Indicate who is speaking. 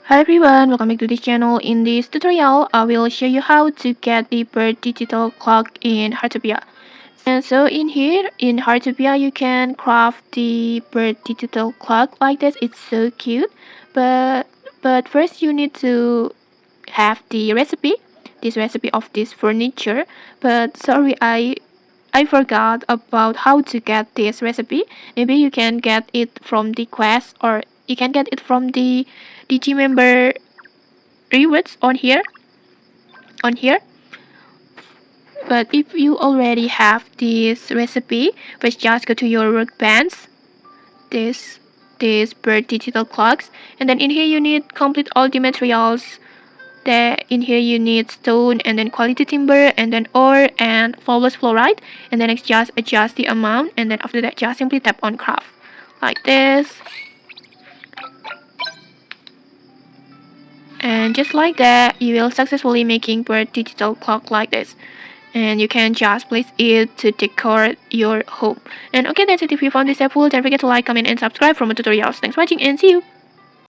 Speaker 1: Hi everyone, welcome back to this channel. In this tutorial, I will show you how to get the bird digital clock in Heartopia. And so in here, in Heartopia, you can craft the bird digital clock like this. It's so cute. But first you need to have the recipe, this recipe of this furniture. But sorry, I forgot about how to get this recipe. Maybe you can get it from the quest, or you can get it from the DG member rewards on here. But if you already have this recipe, first just go to your workbench, this this bird digital clocks, and then in here you need complete all the materials. There in here you need stone, and then quality timber, and then ore and flawless fluoride, and then next just adjust the amount, and then after that just simply tap on craft like this. And just like that, you will successfully making bird digital clock like this. And you can just place it to decor your home. And okay, that's it. If you found this helpful, don't forget to like, comment, and subscribe for more tutorials. Thanks for watching, and see you.